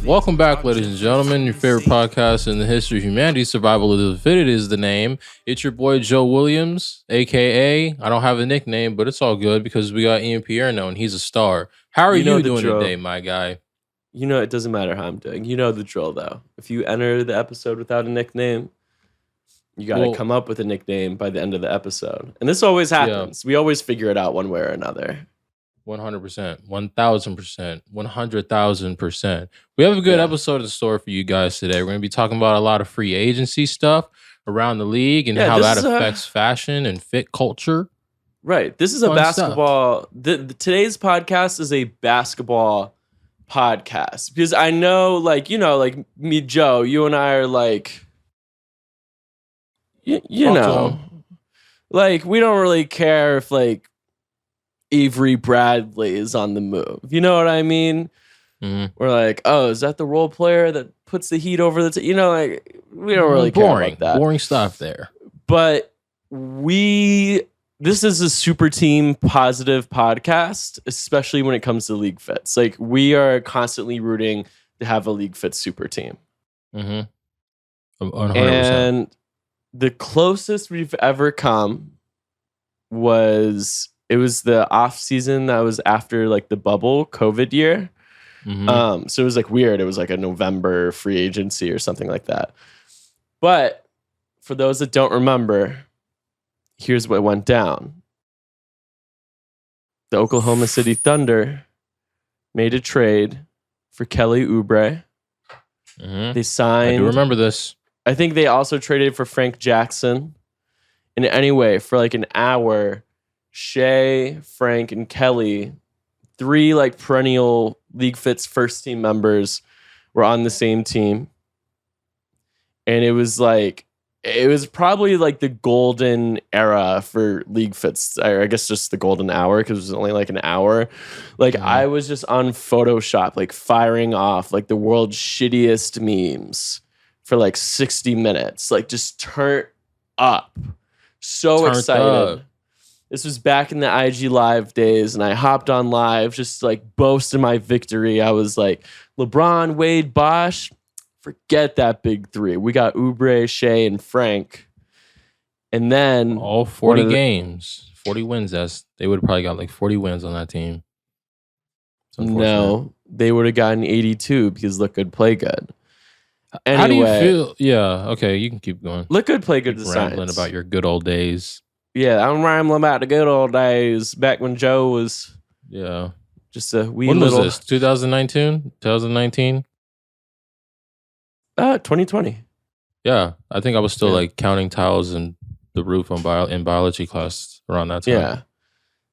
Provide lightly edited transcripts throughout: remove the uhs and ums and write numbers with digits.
Welcome back, ladies and gentlemen. Your favorite podcast in the history of humanity, Survival of the Fittest is the name. It's your boy Joe Williams, aka I don't have a nickname, but it's all good because we got Ian Pierno and he's a star. How are you doing today, my guy? You know, it doesn't matter how I'm doing. You know the drill, though. If you enter the episode without a nickname, you got to come up with a nickname by the end of the episode. And this always happens. Yeah. We always figure it out one way or another. 100%, 1,000%, 100,000%. We have a good episode in store for you guys today. We're going to be talking about a lot of free agency stuff around the league and how that affects fashion and fit culture. Right. This is a basketball. Today's podcast is a basketball podcast because I know, like, you know, like me, Joe, you and I are like, you know, like we don't really care if like Avery Bradley is on the move. You know what I mean? Mm-hmm. We're like, oh, is that the role player that puts the Heat over the you know, like we don't really care about that. Boring stuff there. But this is a super team positive podcast, especially when it comes to LeagueFits. Like we are constantly rooting to have a LeagueFits super team. Mm-hmm. 100%. And the closest we've ever come was the off season that was after like the bubble COVID year. Mm-hmm. So it was like weird. It was like a November free agency or something like that. But for those that don't remember, here's what went down. The Oklahoma City Thunder made a trade for Kelly Oubre. Mm-hmm. They signed. I do remember this. I think they also traded for Frank Jackson. And anyway, for like an hour, Shea, Frank, and Kelly, three like perennial LeagueFits first team members, were on the same team. And it was probably like the golden era for LeagueFits. I guess just the golden hour because it was only like an hour. Like I was just on Photoshop, like firing off like the world's shittiest memes for like 60 minutes. Like just turn up. So excited. This was back in the IG Live days, and I hopped on live just to like boast in my victory. I was like, LeBron, Wade, Bosh, forget that big three. We got Oubre, Shea, and Frank. And then all 40 games, 40 wins. They would have probably got like 40 wins on that team. No, they would have gotten 82 because Look Good, Play Good. Anyway, how do you feel? Yeah, okay, you can keep going. Look Good, Play Good. Rambling about your good old days. Yeah, I'm rambling about the good old days back when Joe was just a wee little... When was this? 2019? 2019? 2020. Yeah, I think I was still like counting tiles in the roof in biology class around that time. Yeah.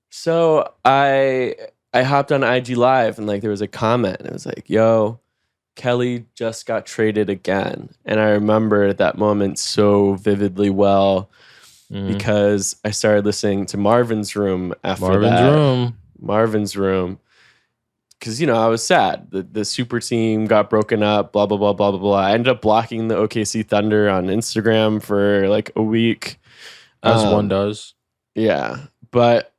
So I hopped on IG Live and like there was a comment. It was like, yo, Kelly just got traded again. And I remember that moment so vividly well. Because I started listening to Marvin's Room after that. Marvin's Room. Because, you know, I was sad. The super team got broken up, blah, blah, blah, blah, blah, blah. I ended up blocking the OKC Thunder on Instagram for like a week. As one does. Yeah. But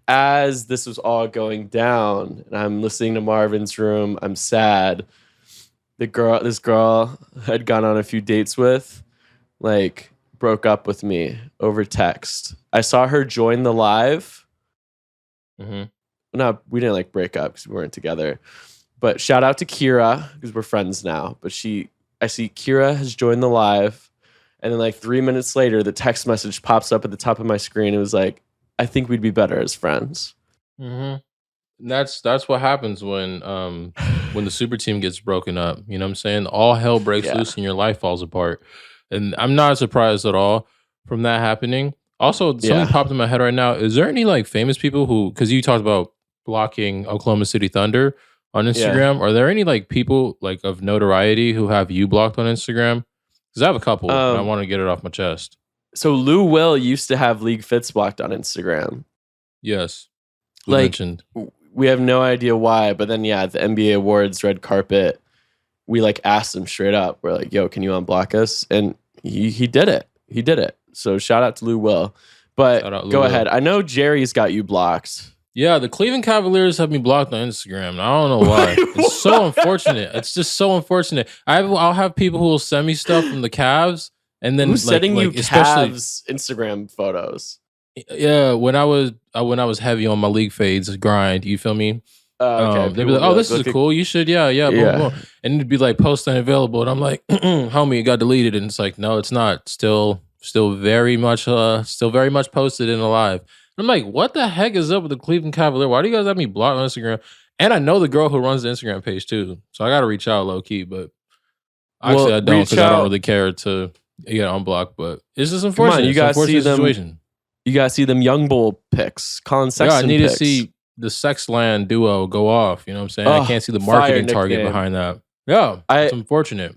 as this was all going down and I'm listening to Marvin's Room, I'm sad. This girl had gone on a few dates with, like, broke up with me over text. I saw her join the live. Mm-hmm. No, we didn't like break up because we weren't together. But shout out to Kira because we're friends now. But I see Kira has joined the live, and then like 3 minutes later, the text message pops up at the top of my screen. It was like, I think we'd be better as friends. Mm-hmm. That's what happens when the super team gets broken up. You know what I'm saying? All hell breaks loose and your life falls apart. And I'm not surprised at all from that happening. Also, something popped in my head right now. Is there any like famous people who, because you talked about blocking Oklahoma City Thunder on Instagram, are there any like people like of notoriety who have you blocked on Instagram? Because I have a couple and I want to get it off my chest. So Lou Will used to have LeagueFits blocked on Instagram. Yes. Mentioned. We have no idea why, but then the NBA Awards red carpet, we like asked him straight up. We're like, yo, can you unblock us? And he did it. He did it. So shout out to Lou Will. But go ahead. I know Jerry's got you blocked. Yeah, the Cleveland Cavaliers have me blocked on Instagram. And I don't know why. It's so unfortunate. It's just so unfortunate. I'll have people who will send me stuff from the Cavs, and then Who's sending you especially Cavs Instagram photos? yeah, when I was heavy on my league fades grind, you feel me? Okay. They'd be like, "Oh, this is cool. You should, yeah, boom, Yeah. boom." And it'd be like post unavailable, and I'm like, "Homie, it got deleted." And it's like, "No, it's not. Still very much posted and alive." I'm like, "What the heck is up with the Cleveland Cavalier? Why do you guys have me blocked on Instagram?" And I know the girl who runs the Instagram page too, so I got to reach out low key. But actually, I don't because I don't really care to get unblocked. But it's just unfortunate. You guys see them. Situation. You guys see them Young Bull pics, Colin Sexton. Yeah, I need pics. to see the Sexland duo go off. You know what I'm saying? I can't see the marketing target behind that. Yeah, it's unfortunate.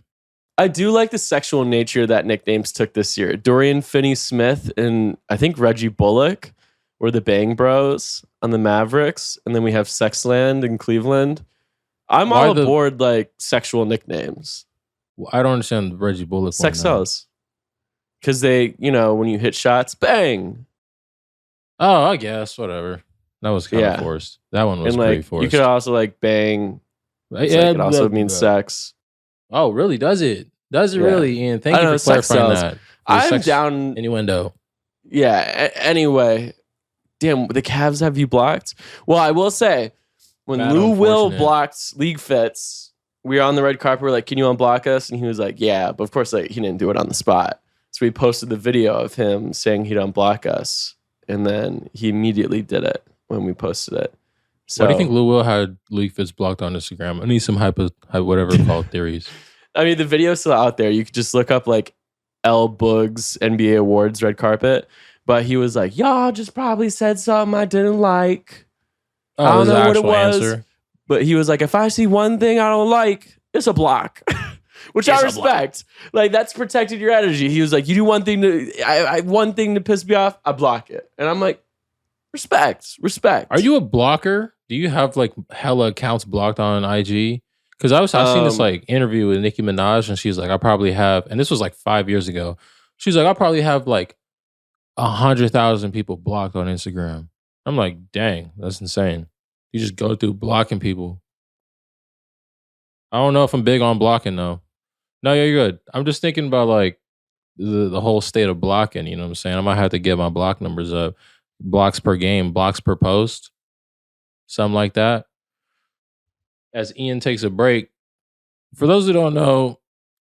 I do like the sexual nature that nicknames took this year. Dorian Finney-Smith and I think Reggie Bullock were the Bang Bros on the Mavericks, and then we have Sexland in Cleveland. I'm all aboard like sexual nicknames. I don't understand the Reggie Bullock. Sex sells. Because they, when you hit shots, bang. Oh, I guess whatever. That was kind of forced. That one was pretty forced. You could also like bang. Yeah, it also means sex. Oh, really? Does it? Does it really, Ian? Thank you for clarifying that. I'm down. Innuendo. Yeah. Anyway, damn, the Cavs have you blocked? Well, I will say, when Lou Will blocked LeagueFits, we were on the red carpet. We're like, "Can you unblock us?" And he was like, "Yeah," but of course, like he didn't do it on the spot. So we posted the video of him saying he'd unblock us, and then he immediately did it when we posted it. So, why do you think Lou Will had LeagueFits blocked on Instagram? I need some whatever called theories. I mean, the video's still out there. You could just look up like L Boogs NBA Awards red carpet. But he was like, "Y'all just probably said something I didn't like. Oh, I don't know what it was." Answer. But he was like, "If I see one thing I don't like, it's a block." Which I respect. Like, that's protected your energy. He was like, "You do one thing one thing to piss me off, I block it." And I'm like, respect. Are you a blocker? Do you have like hella accounts blocked on IG? Because I've seen this like interview with Nicki Minaj, and she's like, "I probably have," and this was like 5 years ago. She's like, "I probably have like 100,000 people blocked on Instagram." I'm like, dang, that's insane. You just go through blocking people. I don't know if I'm big on blocking though. No, yeah, you're good. I'm just thinking about like the whole state of blocking. You know what I'm saying? I might have to get my block numbers up. Blocks per game, blocks per post, something like that. As Ian takes a break, for those who don't know,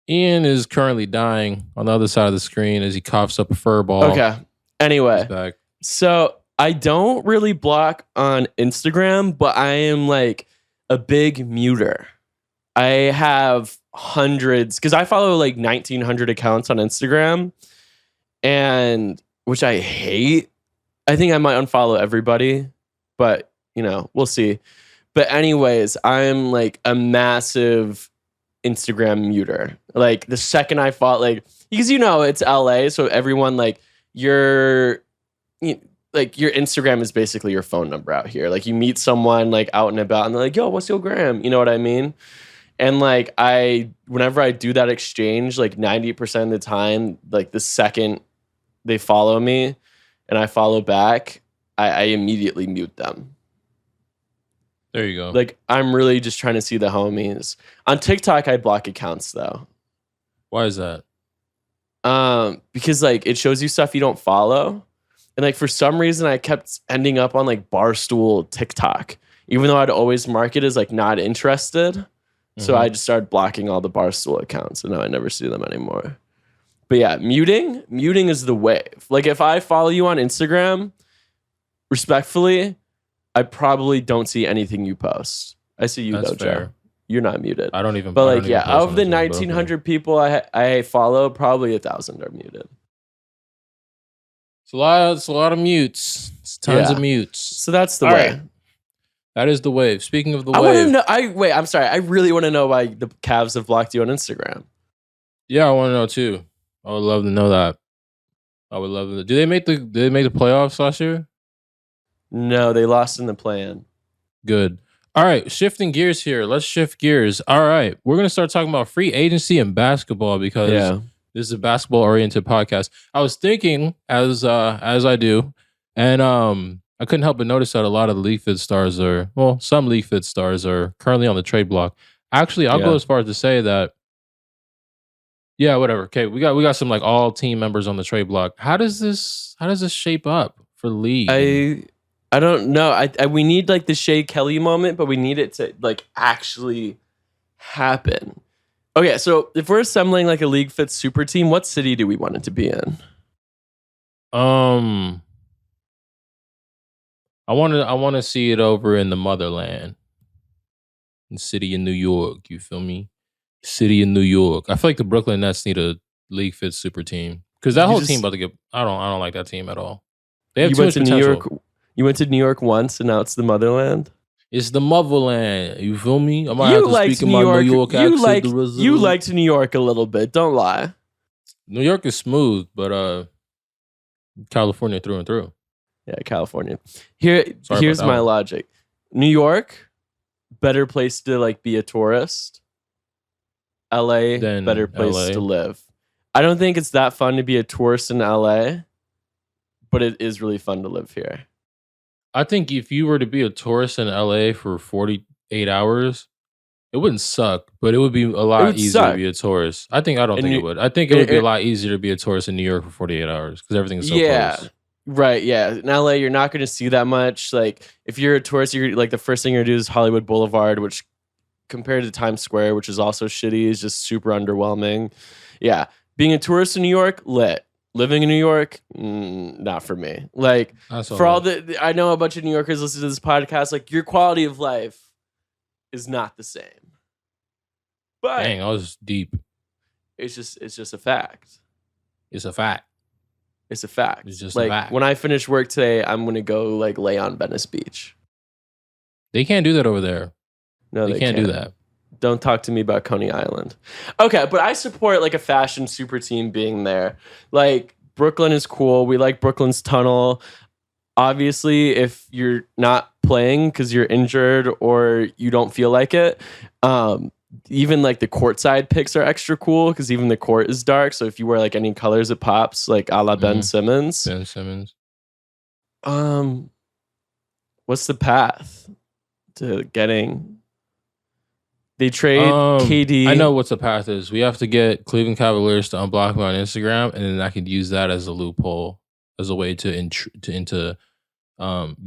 Ian is currently dying on the other side of the screen as he coughs up a fur ball. Okay. Anyway, so I don't really block on Instagram, but I am like a big muter. I have hundreds because I follow like 1,900 accounts on Instagram, and which I hate. I think I might unfollow everybody, but we'll see. But anyways, I'm like a massive Instagram muter. Like the second I follow, like because it's LA, so everyone like your Instagram is basically your phone number out here. Like you meet someone like out and about, and they're like, "Yo, what's your gram?" You know what I mean? And like whenever I do that exchange, like 90% of the time, like the second they follow me and I follow back, I immediately mute them. There you go. Like I'm really just trying to see the homies. On TikTok, I block accounts though. Why is that? Because like it shows you stuff you don't follow. And like for some reason I kept ending up on like Barstool TikTok, even though I'd always mark it as like not interested. So I just started blocking all the Barstool accounts, and now I never see them anymore. But yeah, muting is the wave. Like if I follow you on Instagram, respectfully, I probably don't see anything you post. I see you though, Joe. You're not muted. I don't even. But like, yeah, of the 1,900 people I follow, probably 1,000 are muted. It's a lot of mutes. It's tons of mutes. So that's the way. Right. That is the wave. Speaking of the wave, I want to know. I'm sorry. I really want to know why the Cavs have blocked you on Instagram. Yeah, I want to know too. I would love to know that. I would love to. Did they make the playoffs last year? No, they lost in the play-in. Good. All right, shifting gears here. Let's shift gears. All right, we're gonna start talking about free agency and basketball because this is a basketball-oriented podcast. I was thinking, as I do, and I I couldn't help but notice that a lot of the LeagueFits stars some LeagueFits stars are currently on the trade block. Actually, I'll go Yeah. as far as to say that, yeah, whatever. Okay, we got some like all team members on the trade block. How does this shape up for the league? And I don't know. We need like the Shea Kelly moment, but we need it to like actually happen. Okay, so if we're assembling like a LeagueFits super team, what city do we want it to be in? I want to see it over in the motherland, in the city in New York. You feel me? City in New York. I feel like the Brooklyn Nets need a LeagueFits super team because that You whole team just about to get. I don't like that team at all. They have you too went much to New potential. York. You went to New York once, and now it's the motherland. It's the motherland. You feel me? I might have You to liked speak in New my New York. York You accent. liked New York a little bit. Don't lie. New York is smooth, but California through and through. Yeah, California. Sorry about Here's that my one. logic. New York, better place to like be a tourist. LA, better Then place to LA. live. I don't think it's that fun to be a tourist in LA, but it is really fun to live here. I think if you were to be a tourist in LA for 48 hours, it wouldn't suck, but it would be a It lot would easier to suck. be a tourist. I don't And think it you, would. I think it would be a it, lot easier to be a tourist in New York for 48 hours because everything is so yeah, close. right. Yeah, in LA, you're not going to see that much. Like, if you're a tourist, you're like the first thing you're gonna do is Hollywood Boulevard, which compared to Times Square, which is also shitty, is just super underwhelming. Yeah, being a tourist in New York, lit. Living in New York, not for me. Like, That's all for all that. I know a bunch of New Yorkers listen to this podcast. Like, your quality of life is not the same. But Dang, I was deep. it's just a fact. It's a fact. It's a fact. It's just a Like, fact. when I finish work today, I'm gonna go like lay on Venice Beach. They can't do that over there. No, They can't do that. Don't talk to me about Coney Island. Okay, but I support like a fashion super team being there. Like, Brooklyn is cool. We like Brooklyn's tunnel. Obviously, if you're not playing because you're injured or you don't feel like it, even like the courtside picks are extra cool because even the court is dark. So if you wear like any colors, it pops, like a la Ben Simmons. Ben Simmons. What's the path to getting? They trade KD. I know what the path is. We have to get Cleveland Cavaliers to unblock me on Instagram, and then I could use that as a loophole, as a way to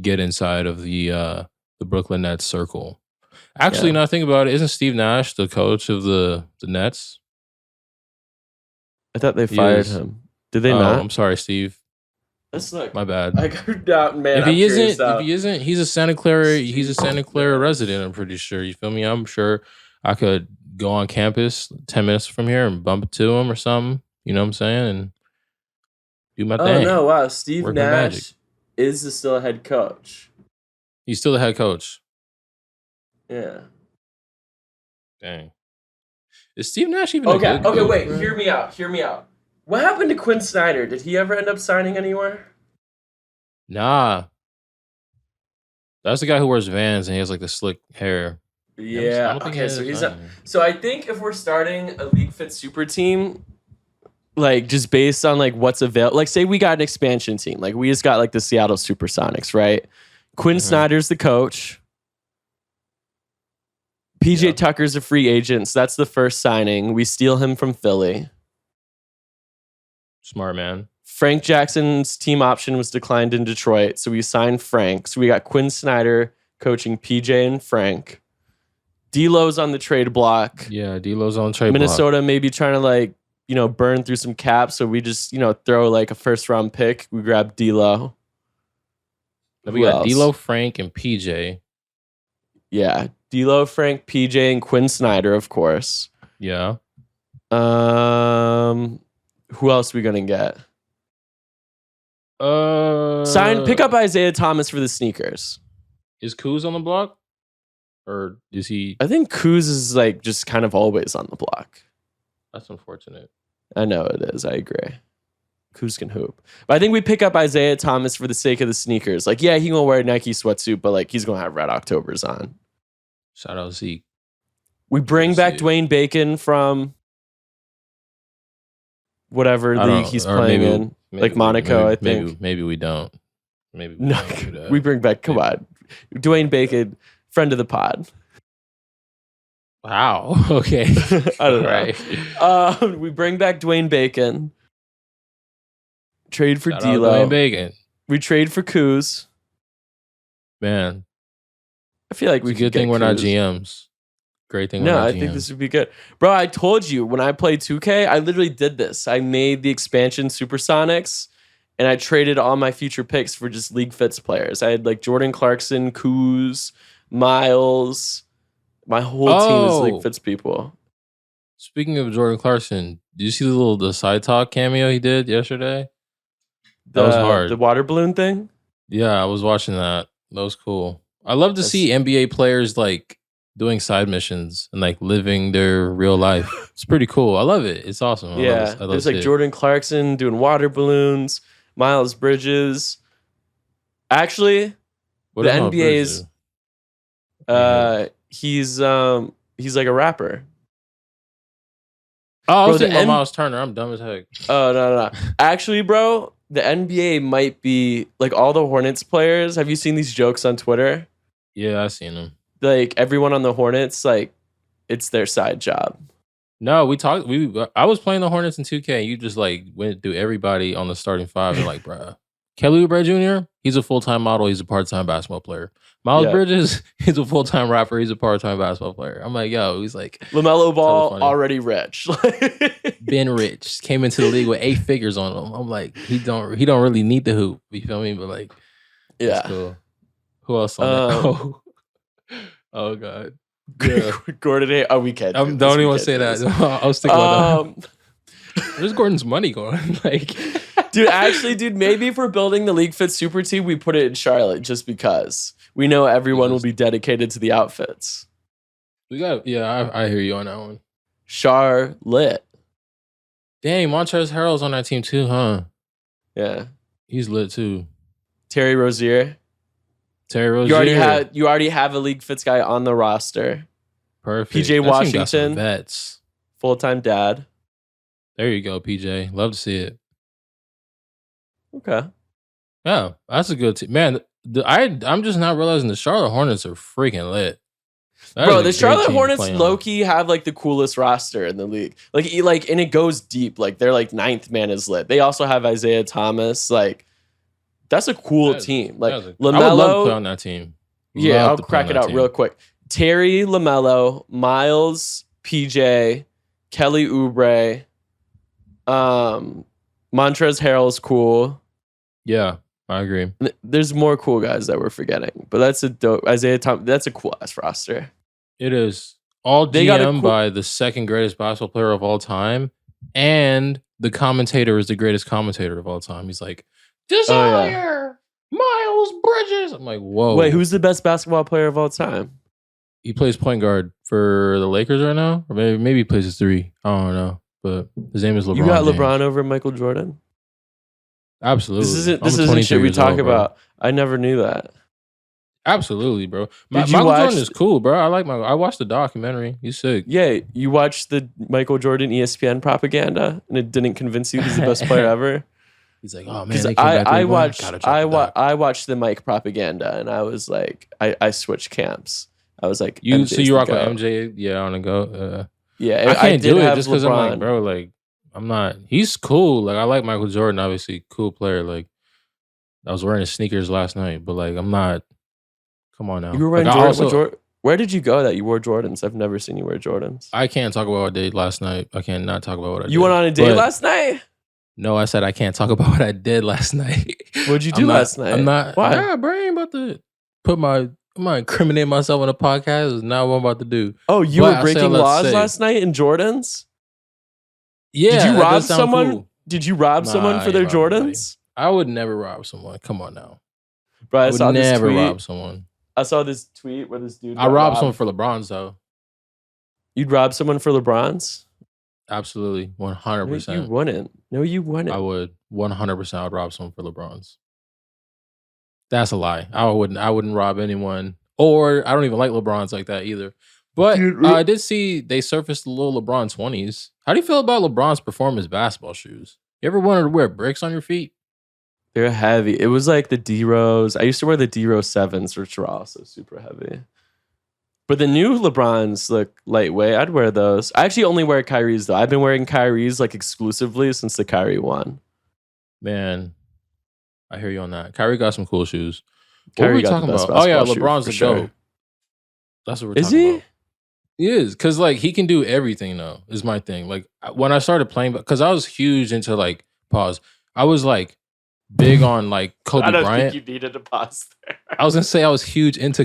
get inside of the Brooklyn Nets circle. Actually, now think about it, isn't Steve Nash the coach of the Nets? I thought they He fired is. him. Did they not? I'm sorry, Steve. Let's look. My bad. I got out, man. If he isn't, he's a Santa Clara resident. I'm pretty sure. You feel me? I'm sure I could go on campus 10 minutes from here and bump into him or something. You know what I'm saying? And do my thing. Oh no! Wow, Steve Work my magic. Nash is still a head coach. He's still the head coach. Yeah. Dang. Is Steve Nash even a good Okay. coach, Wait. bro? Hear me out. What happened to Quinn Snyder? Did he ever end up signing anywhere? Nah. That's the guy who wears Vans and he has like the slick hair. Yeah. I don't think he Okay. has So he's signing. So I think if we're starting a LeagueFits super team, like just based on like what's available, like say we got an expansion team, like we just got like the Seattle Supersonics, right? Quinn Snyder's the coach. PJ Tucker's a free agent, so that's the first signing. We steal him from Philly. Smart man. Frank Jackson's team option was declined in Detroit, so we signed Frank. So we got Quinn Snyder coaching PJ and Frank. D'Lo's on the trade block. Yeah, D'Lo's on the trade block. Minnesota maybe trying to like, burn through some caps, so we just, throw like a first round pick. We grab D'Lo. Then we got D'Lo, Frank, and PJ. Yeah, D'Lo, Frank, PJ, and Quinn Snyder, of course. Yeah. Who else we gonna get? Pick up Isaiah Thomas for the sneakers. Is Kuz on the block? Or is he? I think Kuz is like just kind of always on the block. That's unfortunate. I know it is. I agree. Kuz can hoop. But I think we pick up Isaiah Thomas for the sake of the sneakers. Like, yeah, he gonna wear a Nike sweatsuit, but like he's gonna have Red Octobers on. Shout out Zeke. We bring back Dwayne Bacon from whatever league he's playing in. Like Monaco, I think. Maybe we don't. maybe we No, don't do that. we bring back. Come on, Dwayne Bacon, friend of the pod. Wow. Okay. I don't know. Right. We bring back Dwayne Bacon. Trade for Shout out Dwayne D'Lo. Bacon. We trade for Kuz. Man, I feel like it's we a could good thing get we're not Kuz. GMs. Great thing we're No, not I GMs. think this would be good. Bro, I told you when I played 2K, I literally did this. I made the expansion Supersonics and I traded all my future picks for just LeagueFits players. I had like Jordan Clarkson, Kuz, Miles. My whole team is LeagueFits people. Speaking of Jordan Clarkson, did you see the side talk cameo he did yesterday? That was hard. The water balloon thing? Yeah, I was watching that. That was cool. I love to see NBA players like doing side missions and like living their real life. It's pretty cool. I love it. It's awesome. Yeah, there's like Jordan Clarkson doing water balloons, Miles Bridges. Actually, the NBA is he's like a rapper. Oh, I was thinking about Miles Turner. I'm dumb as heck. Oh, no. Actually, bro, the NBA might be like all the Hornets players. Have you seen these jokes on Twitter? Yeah, I've seen them. Like everyone on the Hornets, like it's their side job. No, I was playing the Hornets in 2K. You just like went through everybody on the starting five and like, bruh. Kelly Oubre Jr., he's a full-time model. He's a part-time basketball player. Miles Bridges, he's a full-time rapper. He's a part-time basketball player. I'm like, yo, he's like LaMelo Ball, already rich. Been rich. Came into the league with 8 figures on him. I'm like, he don't really need the hoop. You feel me? But like, that's cool. Who else on that? Oh God. Yeah. Gordon A. Oh, we can't. Don't even want to say that. I'll stick with that. Where's Gordon's money going? Like, dude, maybe if we're building the LeagueFits super team, we put it in Charlotte just because we know everyone will be dedicated to the outfits. I hear you on that one. Charlotte. Dang, Montrezl Harrell's on that team too, huh? Yeah. He's lit too. Terry Rozier. You already have a LeagueFits guy on the roster. Perfect. PJ Washington. Vets. Full-time dad. There you go, PJ. Love to see it. Okay. Yeah, that's a good team. Man, I'm just not realizing the Charlotte Hornets are freaking lit. Bro, the Charlotte Hornets low-key have like the coolest roster in the league. Like, and it goes deep. Like, they're like 9th man is lit. They also have Isaiah Thomas. Like, that's a cool team. Like, LaMelo. I would love to play on that team. Yeah, I'll crack it out real quick. Terry, LaMelo, Miles, PJ, Kelly Oubre, Montrezl Harrell's cool. Yeah, I agree. There's more cool guys that we're forgetting, but that's a dope Isaiah Thomas. That's a cool ass roster. It is all GM by the second greatest basketball player of all time, and the commentator is the greatest commentator of all time. He's like, Desire, Miles Bridges. I'm like, whoa. Wait, who's the best basketball player of all time? He plays point guard for the Lakers right now, or maybe he plays his 3. I don't know, but his name is LeBron. You got James. LeBron over Michael Jordan? Absolutely. This isn't shit we talk about. I never knew that. Absolutely, bro. Michael Jordan is cool, bro. I watched the documentary. He's sick. Yeah, you watched the Michael Jordan ESPN propaganda, and it didn't convince you he's the best player ever. He's like, oh man, I watched the Mike propaganda, and I was like, I switched camps. I was like, you rock with MJ, yeah, on the go. Yeah, I can't do it just because I'm like, bro, like, I'm not. He's cool. Like, I like Michael Jordan, obviously, cool player. Like, I was wearing his sneakers last night, but like, I'm not. Come on now. You were wearing Jordan. Where did you go that you wore Jordans? I've never seen you wear Jordans. I can't talk about what I did last night. I can't not talk about what I did. You went on a date last night? No, I said I can't talk about what I did last night. What'd you do last night? I'm not. Why? Nah, bro, I ain't about to I'm not incriminating myself on a podcast. It's not what I'm about to do. Oh, you were breaking laws last night in Jordans? Yeah. Did you rob someone? Cool. Did you rob someone for their Jordans? I would never rob someone. Come on now. Bro, I would never rob someone. I saw this tweet where this dude. I robbed someone for LeBron's though. You'd rob someone for LeBron's? Absolutely, 100%. No, you wouldn't. No, you wouldn't. I would 100%. I'd rob someone for LeBron's. That's a lie. I wouldn't rob anyone, or I don't even like LeBron's like that either. But I did see they surfaced the little LeBron 20s. How do you feel about LeBron's performance basketball shoes? You ever wanted to wear bricks on your feet? They're heavy. It was like the D-Rose. I used to wear the D-Rose 7s, which were also super heavy. But the new LeBrons look lightweight. I'd wear those. I actually only wear Kyrie's, though. I've been wearing Kyrie's like exclusively since the Kyrie one. Man, I hear you on that. Kyrie got some cool shoes. Kyrie what were we got talking the best about? Oh yeah, basketball shoe, LeBron's for the sure. GOAT. That's what we're Is talking he? about. He is, because like he can do everything though, is my thing. Like when I started playing, because I was huge into like I was like big on like Kobe I don't Bryant. think you needed a pause there. I was gonna say I was huge into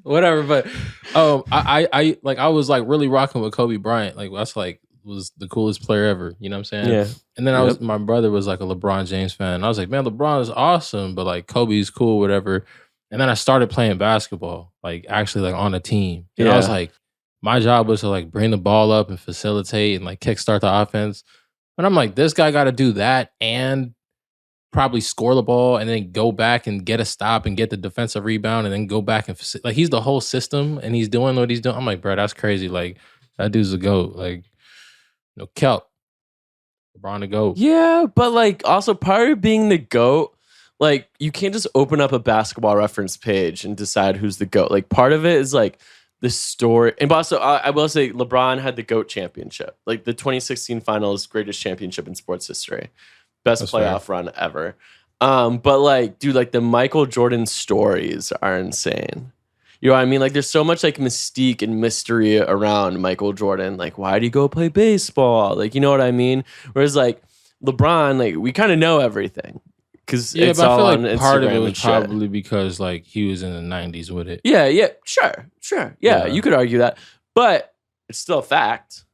whatever, but I was like really rocking with Kobe Bryant. Like that's like was the coolest player ever. You know what I'm saying? Yeah. And then my brother was like a LeBron James fan. And I was like, man, LeBron is awesome, but like Kobe's cool, whatever. And then I started playing basketball, like actually like on a team. And I was like, my job was to like bring the ball up and facilitate and like kickstart the offense. And I'm like, this guy got to do that and probably score the ball and then go back and get a stop and get the defensive rebound and then go back and like he's the whole system and he's doing what he's doing. I'm like, bro, that's crazy. Like that dude's a GOAT. Like, Kelp, LeBron the GOAT. Yeah, but like also part of being the GOAT, like you can't just open up a basketball reference page and decide who's the GOAT. Like part of it is like the story. And also I will say LeBron had the GOAT championship, like the 2016 finals, greatest championship in sports history. Best playoff run ever. But like, dude, like the Michael Jordan stories are insane. You know what I mean? Like there's so much like mystique and mystery around Michael Jordan. Like, why did he go play baseball? Like, you know what I mean? Whereas like LeBron, like we kind of know everything. Cause it's but all I on feel like Instagram part of it was and shit. probably because like he was in the 90s with it. Yeah, sure. Yeah, you could argue that. But it's still a fact.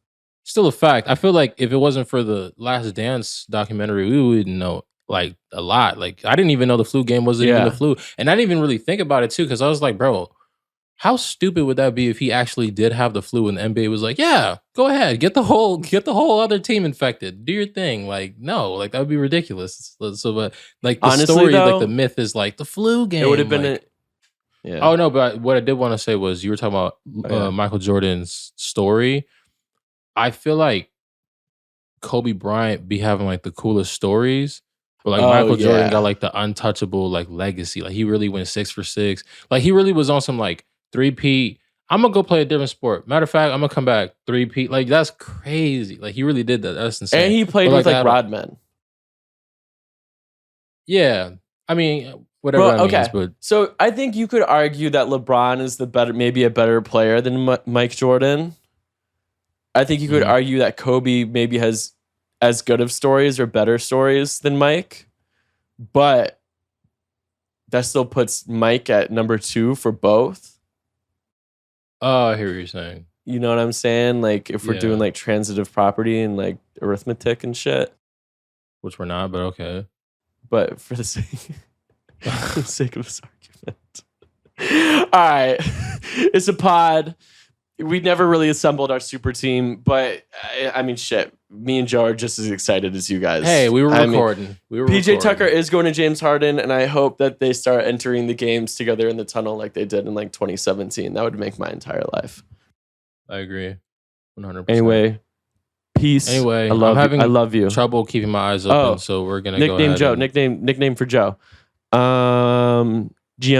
Still a fact. I feel like if it wasn't for the Last Dance documentary, we wouldn't know like a lot. Like I didn't even know the flu game wasn't even the flu, and I didn't even really think about it too because I was like, bro, how stupid would that be if he actually did have the flu and the NBA was like, yeah, go ahead, get the whole other team infected, do your thing. Like no, like that would be ridiculous. So, but like the honestly, story, though, like the myth is like the flu game. It would have been like, yeah. Oh no, but what I did want to say was you were talking about Michael Jordan's story. I feel like Kobe Bryant be having like the coolest stories, but like Michael Jordan got like the untouchable like legacy. Like he really went 6 for 6. Like he really was on some like 3-peat. I'm gonna go play a different sport. Matter of fact, I'm gonna come back 3-peat. Like that's crazy. Like he really did that. That's insane. And he played with like Rodman. Yeah, I mean whatever that means. But so I think you could argue that LeBron is maybe a better player than Mike Jordan. I think you could argue that Kobe maybe has as good of stories or better stories than Mike, but that still puts Mike at number 2 for both. Oh, I hear what you're saying. You know what I'm saying? Like if we're doing like transitive property and like arithmetic and shit. Which we're not, but okay. But for the sake of this argument. All right. It's a pod. We never really assembled our super team, but I mean, shit. Me and Joe are just as excited as you guys. Hey, we were recording. PJ Tucker is going to James Harden, and I hope that they start entering the games together in the tunnel like they did in like 2017. That would make my entire life. I agree, 100%. Anyway, peace. Anyway, I love you. Trouble keeping my eyes open, so we're gonna go ahead. Joe. Nickname for Joe. GM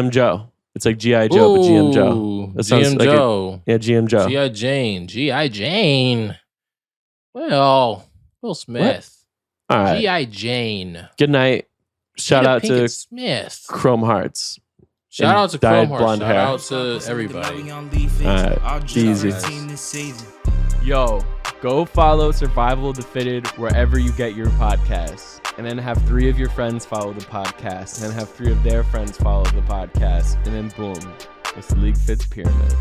Joe. It's like G.I. Joe, but GM Joe. That sounds GM like Joe. GM Joe. G.I. Jane. Well, Will Smith. All right. G.I. Jane. Good night. Shout out to Smith. Chrome Hearts. Shout out to Chrome Hearts. Blonde hair. Shout out to everybody. All right. Easy. Yo, go follow Survival of the Fitted wherever you get your podcasts. And then have 3 of your friends follow the podcast. And then have 3 of their friends follow the podcast. And then boom, it's the LeagueFits Pyramid.